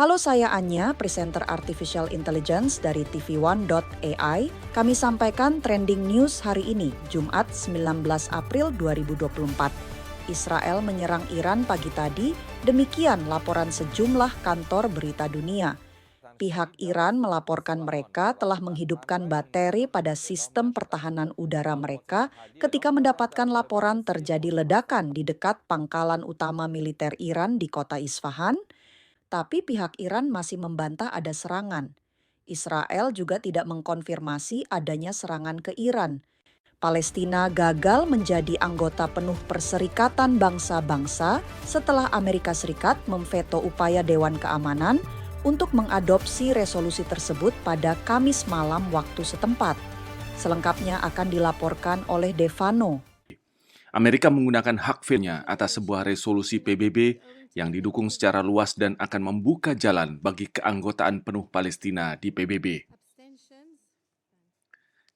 Halo, saya Anya, presenter Artificial Intelligence dari TV1.ai. Kami sampaikan trending news hari ini, Jumat 19 April 2024. Israel menyerang Iran pagi tadi, demikian laporan sejumlah kantor berita dunia. Pihak Iran melaporkan mereka telah menghidupkan bakteri pada sistem pertahanan udara mereka ketika mendapatkan laporan terjadi ledakan di dekat pangkalan utama militer Iran di kota Isfahan. Tapi pihak Iran masih membantah ada serangan. Israel juga tidak mengkonfirmasi adanya serangan ke Iran. Palestina gagal menjadi anggota penuh Perserikatan Bangsa-Bangsa setelah Amerika Serikat memveto upaya Dewan Keamanan untuk mengadopsi resolusi tersebut pada Kamis malam waktu setempat. Selengkapnya akan dilaporkan oleh Devano. Amerika menggunakan hak veto-nya atas sebuah resolusi PBB yang didukung secara luas dan akan membuka jalan bagi keanggotaan penuh Palestina di PBB.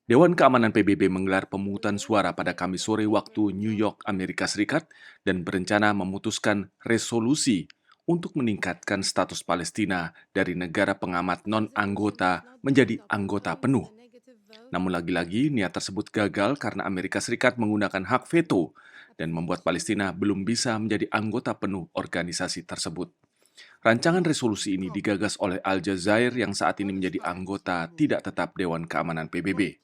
Dewan Keamanan PBB menggelar pemungutan suara pada Kamis sore waktu New York, Amerika Serikat dan berencana memutuskan resolusi untuk meningkatkan status Palestina dari negara pengamat non-anggota menjadi anggota penuh. Namun lagi-lagi niat tersebut gagal karena Amerika Serikat menggunakan hak veto dan membuat Palestina belum bisa menjadi anggota penuh organisasi tersebut. Rancangan resolusi ini digagas oleh Aljazair yang saat ini menjadi anggota tidak tetap Dewan Keamanan PBB.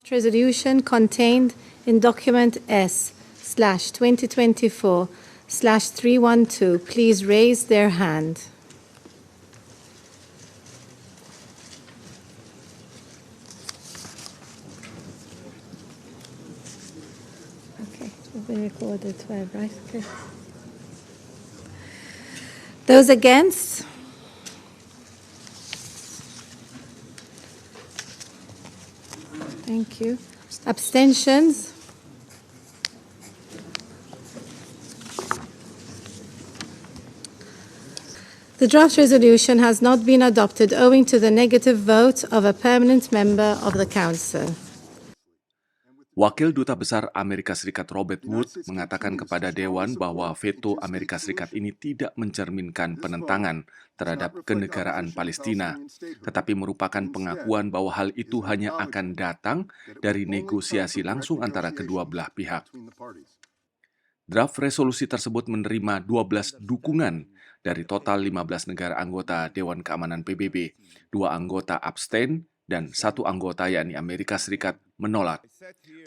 Resolution contained in document S/2024/312 please raise their hand. Okay, we've been recorded 12, right? Okay. Those against? Thank you. Abstentions? The draft resolution has not been adopted owing to the negative vote of a permanent member of the Council. Wakil Duta Besar Amerika Serikat Robert Wood mengatakan kepada Dewan bahwa veto Amerika Serikat ini tidak mencerminkan penentangan terhadap kenegaraan Palestina, tetapi merupakan pengakuan bahwa hal itu hanya akan datang dari negosiasi langsung antara kedua belah pihak. Draft resolusi tersebut menerima 12 dukungan dari total 15 negara anggota Dewan Keamanan PBB, 2 anggota abstain, dan 1 anggota yakni Amerika Serikat menolak.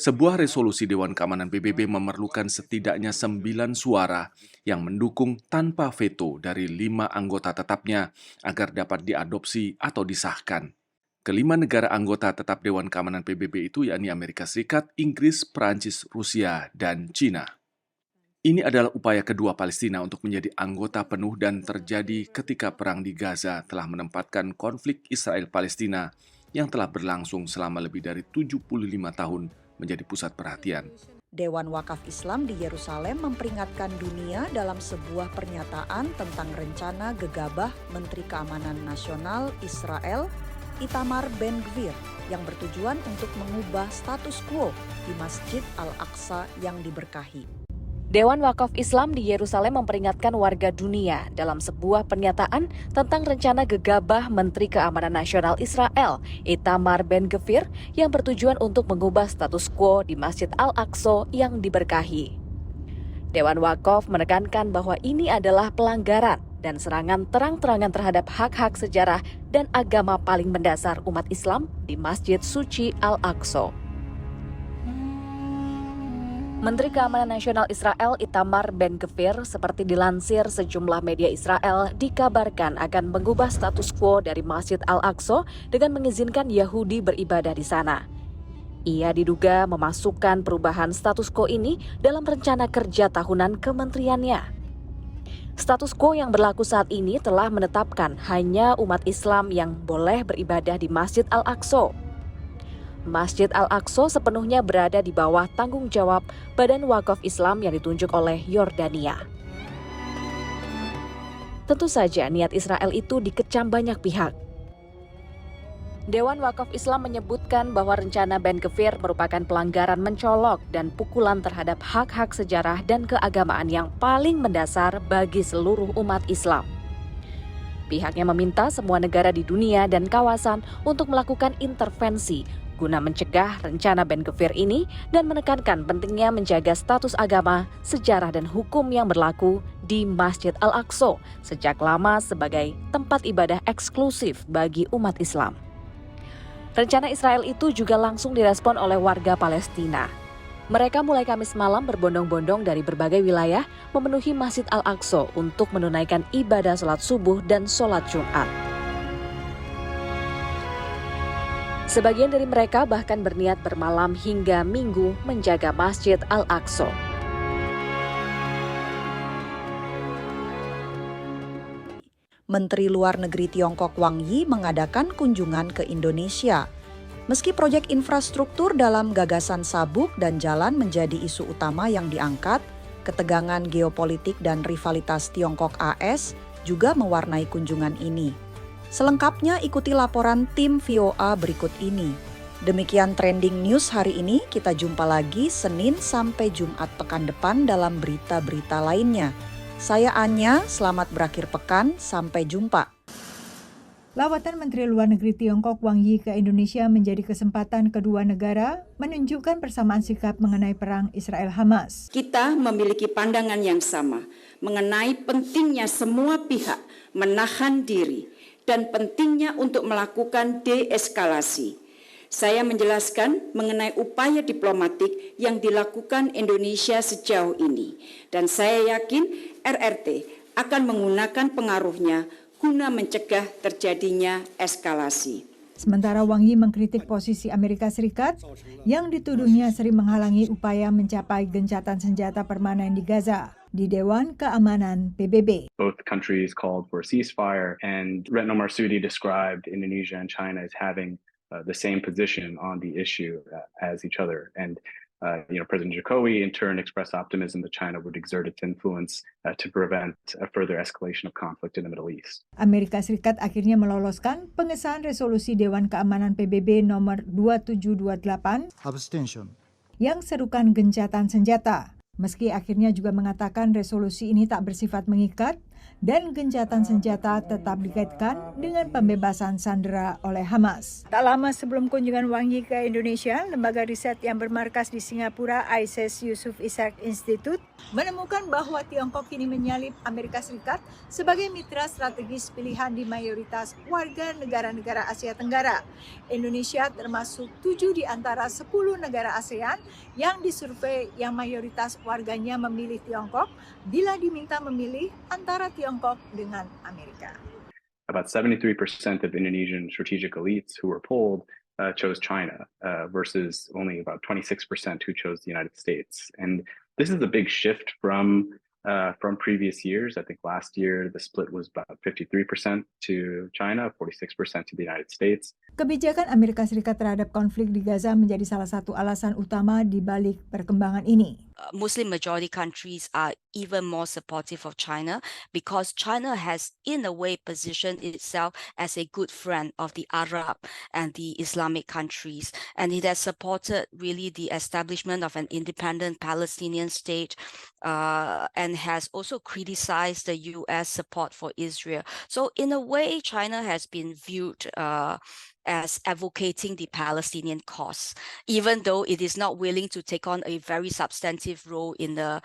Sebuah resolusi Dewan Keamanan PBB memerlukan setidaknya 9 suara yang mendukung tanpa veto dari 5 anggota tetapnya agar dapat diadopsi atau disahkan. Kelima negara anggota tetap Dewan Keamanan PBB itu yakni Amerika Serikat, Inggris, Prancis, Rusia, dan Cina. Ini adalah upaya kedua Palestina untuk menjadi anggota penuh dan terjadi ketika perang di Gaza telah menempatkan konflik Israel-Palestina yang telah berlangsung selama lebih dari 75 tahun menjadi pusat perhatian. Dewan Wakaf Islam di Yerusalem memperingatkan dunia dalam sebuah pernyataan tentang rencana gegabah Menteri Keamanan Nasional Israel, Itamar Ben-Gvir, yang bertujuan untuk mengubah status quo di Masjid Al-Aqsa yang diberkahi. Dewan Wakaf Islam di Yerusalem memperingatkan warga dunia dalam sebuah pernyataan tentang rencana gegabah Menteri Keamanan Nasional Israel, Itamar Ben-Gvir, yang bertujuan untuk mengubah status quo di Masjid Al-Aqsa yang diberkahi. Dewan Wakaf menekankan bahwa ini adalah pelanggaran dan serangan terang-terangan terhadap hak-hak sejarah dan agama paling mendasar umat Islam di Masjid Suci Al-Aqsa. Menteri Keamanan Nasional Israel Itamar Ben-Gvir seperti dilansir sejumlah media Israel dikabarkan akan mengubah status quo dari Masjid Al-Aqsa dengan mengizinkan Yahudi beribadah di sana. Ia diduga memasukkan perubahan status quo ini dalam rencana kerja tahunan kementeriannya. Status quo yang berlaku saat ini telah menetapkan hanya umat Islam yang boleh beribadah di Masjid Al-Aqsa. Masjid Al-Aqsa sepenuhnya berada di bawah tanggung jawab Badan Wakaf Islam yang ditunjuk oleh Yordania. Tentu saja niat Israel itu dikecam banyak pihak. Dewan Wakaf Islam menyebutkan bahwa rencana Ben-Gvir merupakan pelanggaran mencolok dan pukulan terhadap hak-hak sejarah dan keagamaan yang paling mendasar bagi seluruh umat Islam. Pihaknya meminta semua negara di dunia dan kawasan untuk melakukan intervensi guna mencegah rencana Ben-Gvir ini dan menekankan pentingnya menjaga status agama, sejarah dan hukum yang berlaku di Masjid Al-Aqsa sejak lama sebagai tempat ibadah eksklusif bagi umat Islam. Rencana Israel itu juga langsung direspon oleh warga Palestina. Mereka mulai Kamis malam berbondong-bondong dari berbagai wilayah memenuhi Masjid Al-Aqsa untuk menunaikan ibadah salat subuh dan salat Jumat. Sebagian dari mereka bahkan berniat bermalam hingga Minggu menjaga Masjid Al-Aqsa. Menteri Luar Negeri Tiongkok Wang Yi mengadakan kunjungan ke Indonesia. Meski proyek infrastruktur dalam gagasan sabuk dan jalan menjadi isu utama yang diangkat, ketegangan geopolitik dan rivalitas Tiongkok-AS juga mewarnai kunjungan ini. Selengkapnya ikuti laporan tim VOA berikut ini. Demikian trending news hari ini, kita jumpa lagi Senin sampai Jumat pekan depan dalam berita-berita lainnya. Saya Anya, selamat berakhir pekan, sampai jumpa. Lawatan Menteri Luar Negeri Tiongkok Wang Yi ke Indonesia menjadi kesempatan kedua negara menunjukkan persamaan sikap mengenai perang Israel-Hamas. Kita memiliki pandangan yang sama mengenai pentingnya semua pihak menahan diri dan pentingnya untuk melakukan deeskalasi. Saya menjelaskan mengenai upaya diplomatik yang dilakukan Indonesia sejauh ini, dan saya yakin RRT akan menggunakan pengaruhnya guna mencegah terjadinya eskalasi. Sementara Wang Yi mengkritik posisi Amerika Serikat yang dituduhnya sering menghalangi upaya mencapai gencatan senjata permanen di Gaza di Dewan Keamanan PBB. Both countries called for a ceasefire, and Retno Marsudi described Indonesia and China as having the same position on the issue as each other. And President Jokowi in turn expressed optimism that China would exert its influence to prevent a further escalation of conflict in the Middle East. Amerika Serikat akhirnya meloloskan pengesahan resolusi Dewan Keamanan PBB nomor 2728 Abstention. yang serukan gencatan senjata. Meski akhirnya juga mengatakan resolusi ini tak bersifat mengikat dan gencatan senjata tetap dikaitkan dengan pembebasan sandera oleh Hamas. Tak lama sebelum kunjungan Wang Yi ke Indonesia, lembaga riset yang bermarkas di Singapura, ICES Yusof Ishak Institute, menemukan bahwa Tiongkok kini menyalip Amerika Serikat sebagai mitra strategis pilihan di mayoritas warga negara-negara Asia Tenggara. Indonesia termasuk 7 di antara 10 negara ASEAN yang disurvei yang mayoritas warganya memilih Tiongkok bila diminta memilih antara Tiongkok dengan Amerika. About 73% of Indonesian strategic elites who were polled chose China versus only about 26% who chose the United States. And this is a big shift from previous years. I think last year the split was about 53% to China, 46% to the United States. Kebijakan Amerika Serikat terhadap konflik di Gaza menjadi salah satu alasan utama di balik perkembangan ini. Muslim majority countries are even more supportive of China because China has in a way positioned itself as a good friend of the Arab and the Islamic countries, and it has supported really the establishment of an independent Palestinian state and has also criticized the US support for Israel. So in a way, China has been viewed as advocating the Palestinian cause, even though it is not willing to take on a very substantive role in the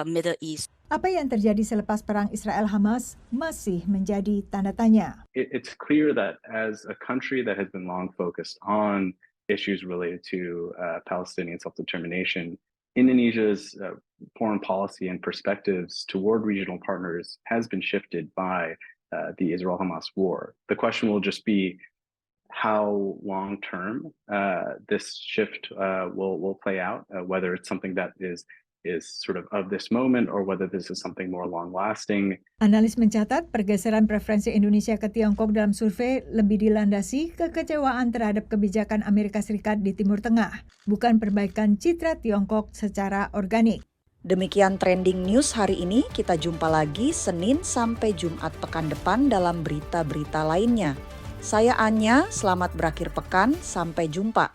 Middle East. Apa yang terjadi selepas perang Israel-Hamas masih menjadi tanda tanya. It's clear that as a country that has been long focused on issues related to Palestinian self-determination, Indonesia's foreign policy and perspectives toward regional partners has been shifted by the Israel-Hamas war. The question will just be how long-term this shift will play out, whether it's something that is sort of this moment or whether this is something more long-lasting. Analis mencatat pergeseran preferensi Indonesia ke Tiongkok dalam survei lebih dilandasi kekecewaan terhadap kebijakan Amerika Serikat di Timur Tengah, bukan perbaikan citra Tiongkok secara organik. Demikian trending news hari ini, kita jumpa lagi Senin sampai Jumat pekan depan dalam berita-berita lainnya. Saya Anya, selamat berakhir pekan, sampai jumpa.